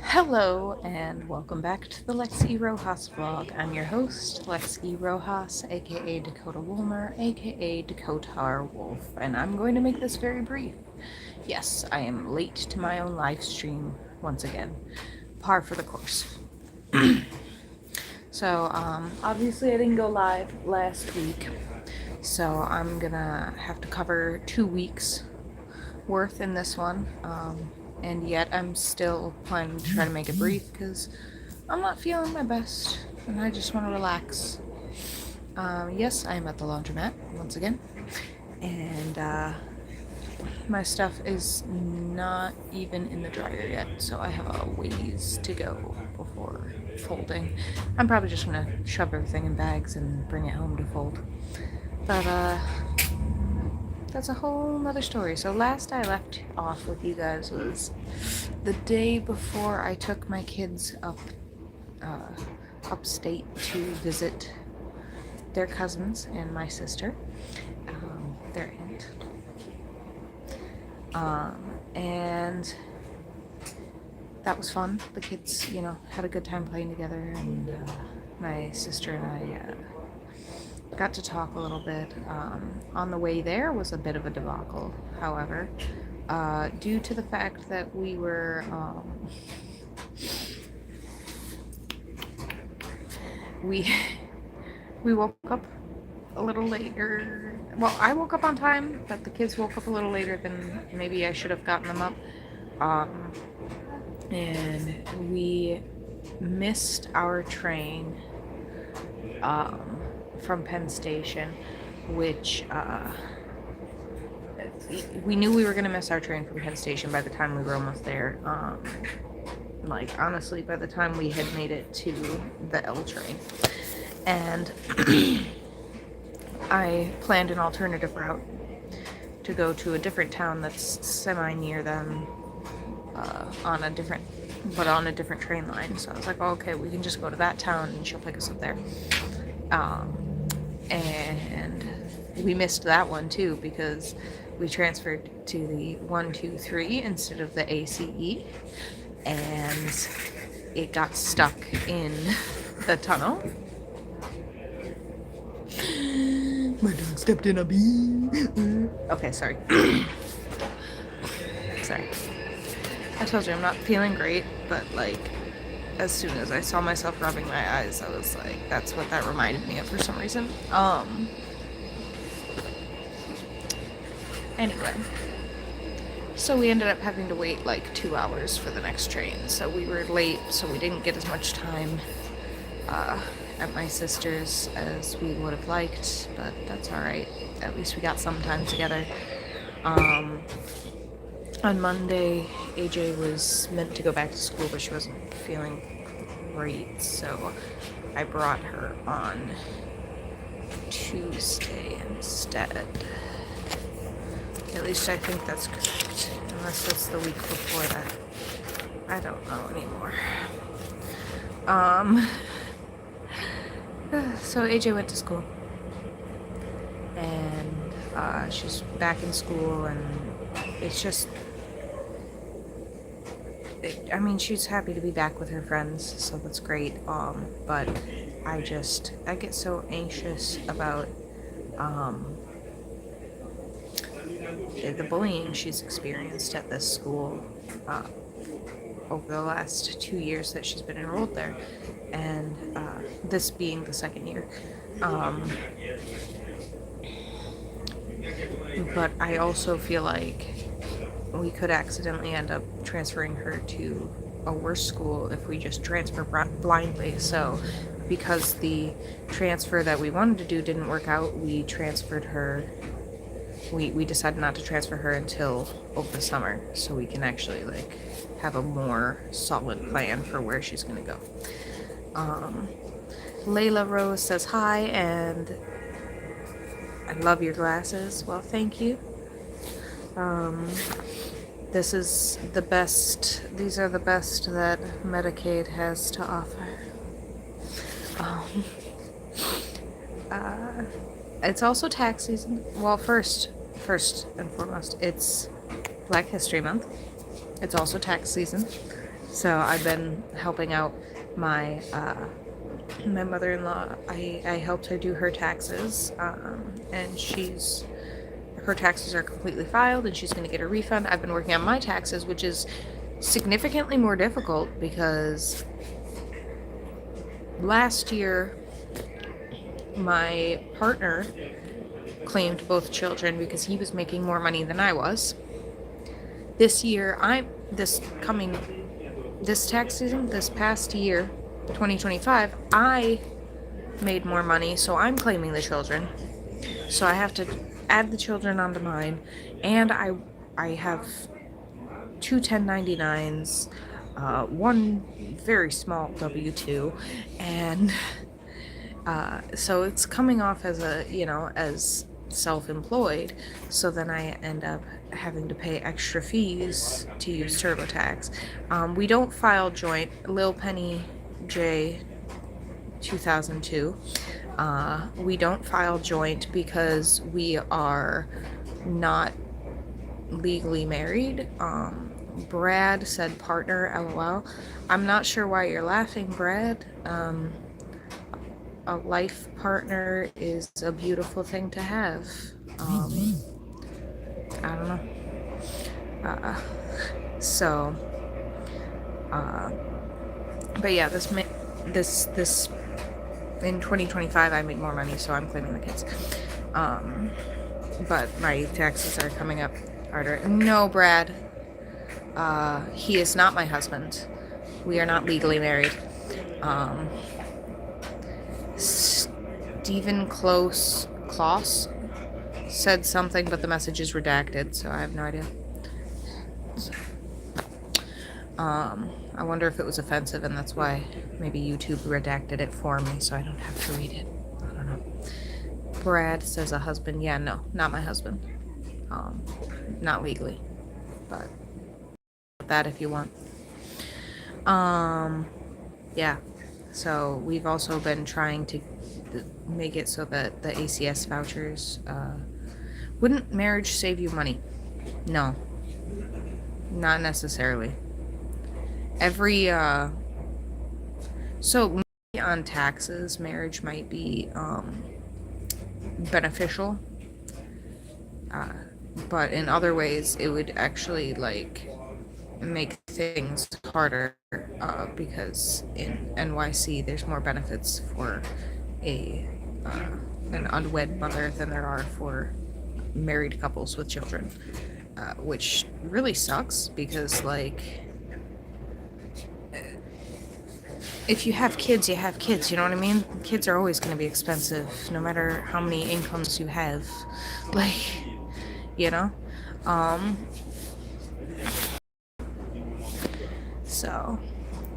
Hello and welcome back to the Lexi Rojas vlog. I'm your host, Lexi Rojas, aka Dakota Woolmer, aka Dakota Wolf, and I'm going to make this very brief. Yes, I am late to my own live stream once again. Par for the course. So, obviously I didn't go live last week, so I'm gonna have to cover 2 weeks worth in this one. And yet I'm still planning to try to make it brief because I'm not feeling my best and I just want to relax. Yes, I am at the laundromat once again, and my stuff is not even in the dryer yet, so I have a ways to go before folding. I'm probably just gonna shove everything in bags and bring it home to fold. But that's a whole nother story. So last I left off with you guys was the day before I took my kids upstate to visit their cousins and my sister, their aunt. And that was fun. The kids, had a good time playing together, and my sister and I got to talk a little bit. On the way there was a bit of a debacle, however, due to the fact that we were we woke up a little later. Well, I woke up on time, but the kids woke up a little later than maybe I should have gotten them up. And we missed our train from Penn Station, which we knew we were going to miss our train from Penn Station by the time we were almost there. Honestly, by the time we had made it to the L train. And I planned an alternative route to go to a different town that's semi-near them, on a different train line. So I was like, oh, okay, we can just go to that town and she'll pick us up there. And we missed that one too because we transferred to the 123 instead of the ACE, and it got stuck in the tunnel. My dog stepped in a bee. Okay, sorry. Sorry. I told you I'm not feeling great, but as soon as I saw myself rubbing my eyes, I was like, that's what that reminded me of for some reason. Anyway. So we ended up having to wait 2 hours for the next train. So we were late, so we didn't get as much time at my sister's as we would have liked, but that's alright. At least we got some time together. On Monday, AJ was meant to go back to school, but she wasn't feeling great, so I brought her on Tuesday instead. At least I think that's correct, unless that's the week before that. I don't know anymore. So AJ went to school, and she's back in school, and it's just, she's happy to be back with her friends, so that's great. But I get so anxious about the bullying she's experienced at this school over the last 2 years that she's been enrolled there, and this being the second year. But I also feel like we could accidentally end up transferring her to a worse school if we just transfer blindly. So because the transfer that we wanted to do didn't work out, we transferred her. We decided not to transfer her until over the summer, so we can actually have a more solid plan for where she's gonna go. Layla Rose says hi, and I love your glasses. Well, thank you. This is the best. These are the best that Medicaid has to offer. It's also tax season. Well, first and foremost, it's Black History Month. It's also tax season, so I've been helping out my my mother-in-law. I helped her do her taxes, and her taxes are completely filed, and she's going to get a refund. I've been working on my taxes, which is significantly more difficult because last year my partner claimed both children because he was making more money than I was. This year, this tax season, this past year, 2025, I made more money, so I'm claiming the children. So I have to add the children onto mine, and I have two 1099s, one very small W-2, and so it's coming off as as self-employed, so then I end up having to pay extra fees to use TurboTax. We don't file joint. Lil Penny J 2002. We don't file joint because we are not legally married. Brad said partner, LOL. I'm not sure why you're laughing, Brad. A life partner is a beautiful thing to have. I don't know. So, but yeah, this in 2025 I made more money, so I'm claiming the kids. But my taxes are coming up harder. No, Brad. He is not my husband. We are not legally married. Stephen Kloss said something, but the message is redacted, so I have no idea. I wonder if it was offensive, and that's why maybe YouTube redacted it for me, so I don't have to read it. I don't know. Brad says a husband. Yeah, no, not my husband. Not legally, but that if you want. Yeah. So we've also been trying to make it so that the ACS vouchers, wouldn't marriage save you money? No, not necessarily. So maybe on taxes, marriage might be, beneficial, but in other ways it would actually, like, make things harder, because in NYC there's more benefits for an unwed mother than there are for married couples with children, which really sucks because, like, if you have kids, you have kids, you know what I mean? Kids are always going to be expensive, no matter how many incomes you have, like, you know? So,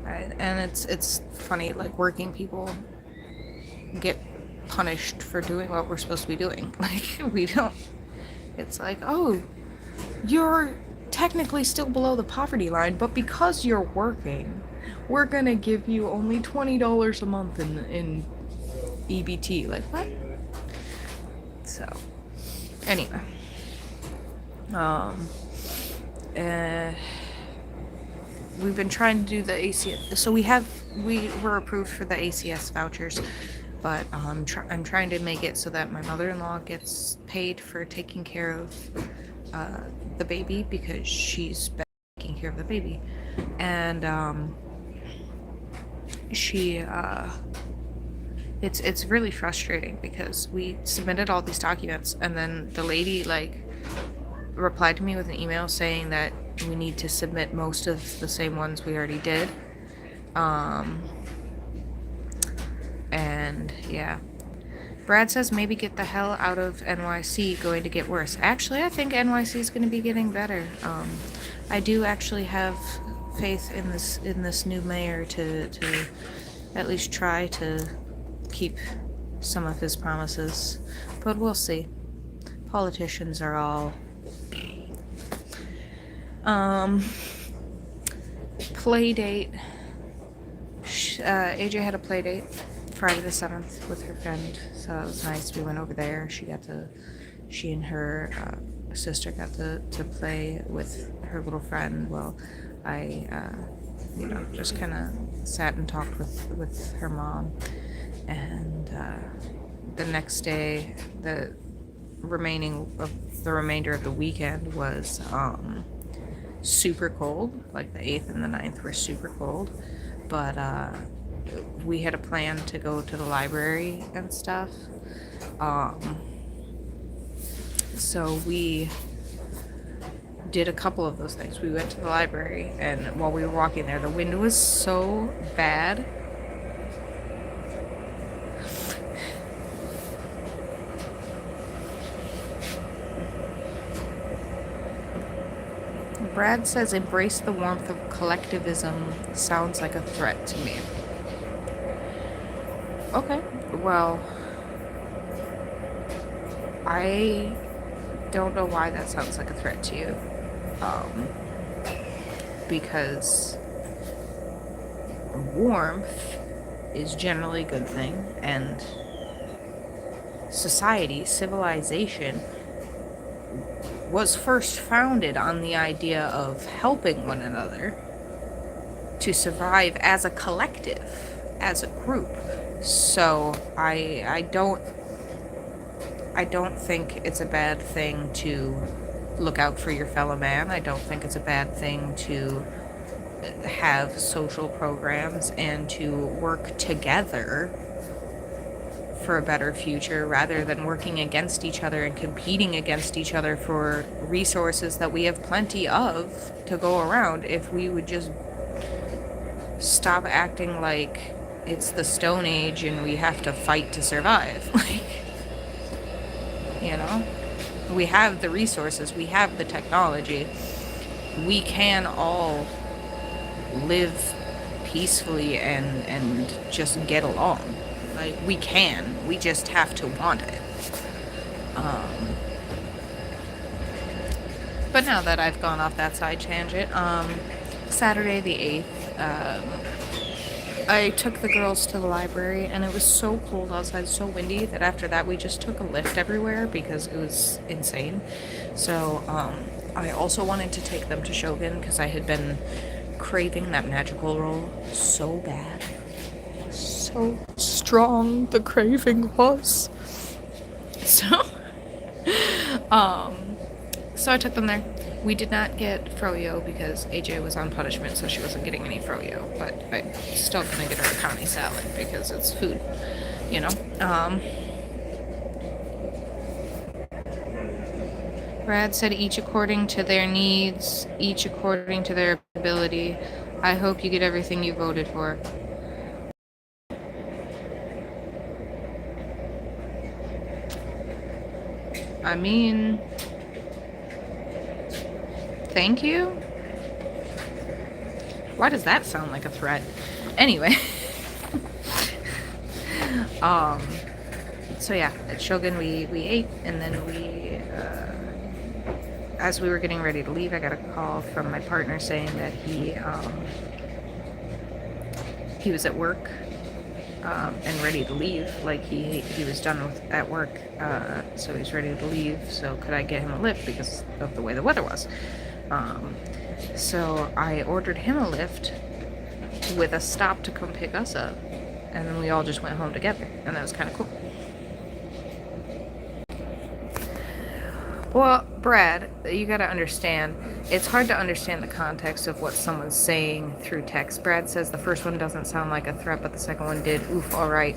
and it's funny, like, working people get punished for doing what we're supposed to be doing. Like, we don't, it's like, oh, you're technically still below the poverty line, but because you're working, we're gonna give you only $20 a month in EBT. Like, what? So, anyway. We've been trying to do the ACS. So we were approved for the ACS vouchers, but I'm trying to make it so that my mother-in-law gets paid for taking care of the baby, because she's been taking care of the baby, and it's really frustrating because we submitted all these documents, and then the lady, like, replied to me with an email saying that we need to submit most of the same ones we already did. And yeah. Brad says maybe get the hell out of NYC, going to get worse. Actually, I think NYC is going to be getting better. I do actually have faith in this new mayor to at least try to keep some of his promises, but we'll see. Politicians are all play date. AJ had a play date Friday the 7th with her friend, so that was nice. We went over there. She and her sister got to play with her little friend. Well, I, just kind of sat and talked with her mom. And the next day, the remainder of the weekend was super cold. Like the 8th and the 9th were super cold. But we had a plan to go to the library and stuff. So we did a couple of those things. We went to the library, and while we were walking there, the wind was so bad. Brad says, embrace the warmth of collectivism sounds like a threat to me. Okay, well, I don't know why that sounds like a threat to you. Because warmth is generally a good thing, and society, civilization, was first founded on the idea of helping one another to survive as a collective, as a group. So I don't think it's a bad thing to look out for your fellow man. I don't think it's a bad thing to have social programs and to work together for a better future rather than working against each other and competing against each other for resources that we have plenty of to go around. If we would just stop acting like it's the Stone Age and we have to fight to survive. We have the resources, we have the technology. We can all live peacefully and just get along. We can. We just have to want it. But now that I've gone off that side tangent, Saturday the 8th, I took the girls to the library, and it was so cold outside, so windy, that after that we just took a lift everywhere because it was insane. So I also wanted to take them to Shogun because I had been craving that magical roll so bad. So strong the craving was. So I took them there. We did not get froyo because AJ was on punishment, so she wasn't getting any froyo, but I'm still gonna get her a Connie salad because it's food, Brad said each according to their needs, each according to their ability. I hope you get everything you voted for. I mean, thank you? Why does that sound like a threat? Anyway. So yeah, at Shogun we ate, and then as we were getting ready to leave, I got a call from my partner saying that he was at work and ready to leave. He was done at work, so he's ready to leave. So could I get him a lift because of the way the weather was? So I ordered him a lift with a stop to come pick us up, and then we all just went home together, and that was kind of cool. Well, Brad, you gotta understand, it's hard to understand the context of what someone's saying through text. Brad says the first one doesn't sound like a threat, but the second one did. Oof, alright.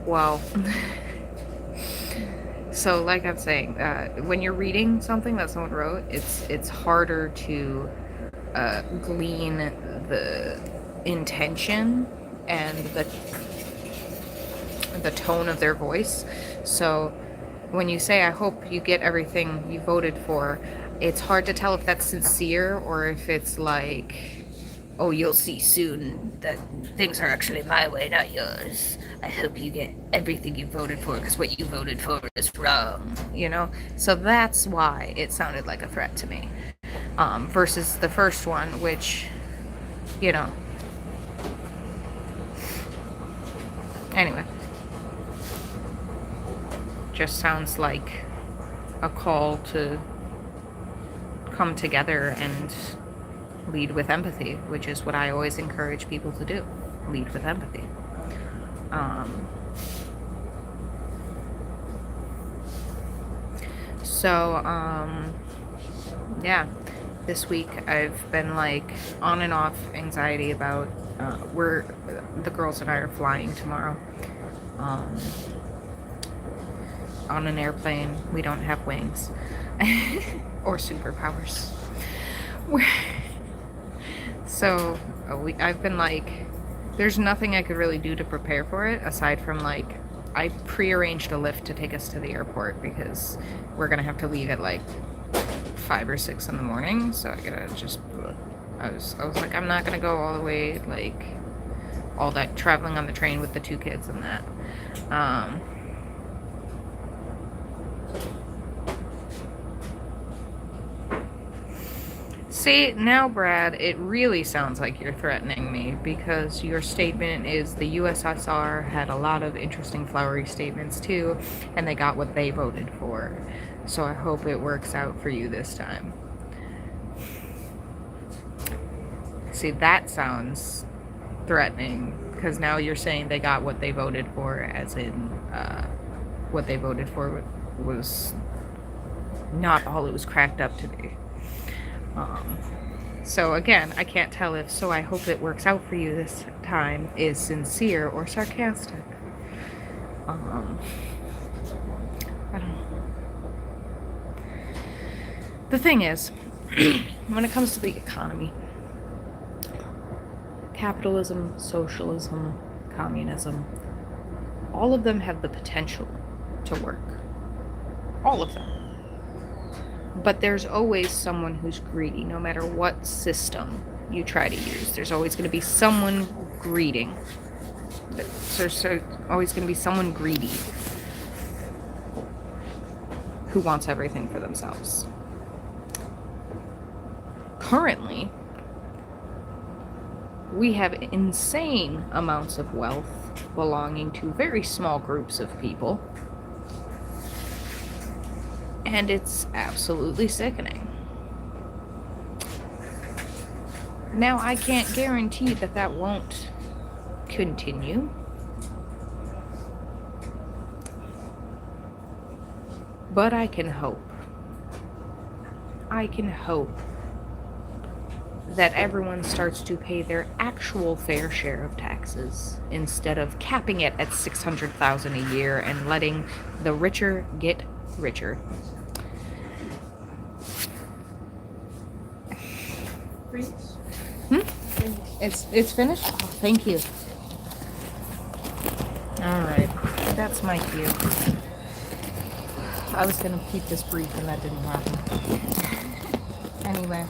Well, so like I'm saying, when you're reading something that someone wrote, it's harder to glean the intention and the tone of their voice. So when you say, I hope you get everything you voted for, it's hard to tell if that's sincere or if it's like, oh, you'll see soon that things are actually my way, not yours. I hope you get everything you voted for because what you voted for is wrong, So that's why it sounded like a threat to me. Versus the first one, which, Anyway. Just sounds like a call to come together and lead with empathy, which is what I always encourage people to do. Lead with empathy. Yeah, this week I've been like on and off anxiety about the girls and I are flying tomorrow on an airplane. We don't have wings or superpowers. So I've been like, there's nothing I could really do to prepare for it aside from like, I prearranged a Lyft to take us to the airport because we're gonna have to leave at like 5 or 6 in the morning. So I gotta just, I was like, I'm not gonna go all the way, like all that traveling on the train with the 2 kids and that. See, now, Brad, it really sounds like you're threatening me because your statement is the USSR had a lot of interesting flowery statements too, and they got what they voted for. So I hope it works out for you this time. See, that sounds threatening because now you're saying they got what they voted for, as in what they voted for was not all it was cracked up to be. So again, I can't tell if "so I hope it works out for you this time" is sincere or sarcastic. I don't know. The thing is, when it comes to the economy, capitalism, socialism, communism, all of them have the potential to work. All of them. But there's always someone who's greedy, no matter what system you try to use. There's always going to be someone greedy. There's always going to be someone greedy who wants everything for themselves. Currently, we have insane amounts of wealth belonging to very small groups of people. And it's absolutely sickening. Now, I can't guarantee that that won't continue. But I can hope. I can hope that everyone starts to pay their actual fair share of taxes instead of capping it at $600,000 a year and letting the richer get richer. It's finished? Oh, thank you. Alright, that's my cue. I was gonna keep this brief and that didn't happen. Anyway,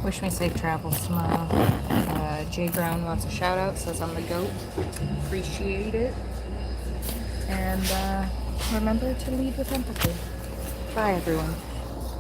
wish me safe travels tomorrow. Jay Brown wants a shout out, says I'm the GOAT. Appreciate it. And remember to lead with empathy. Bye, everyone.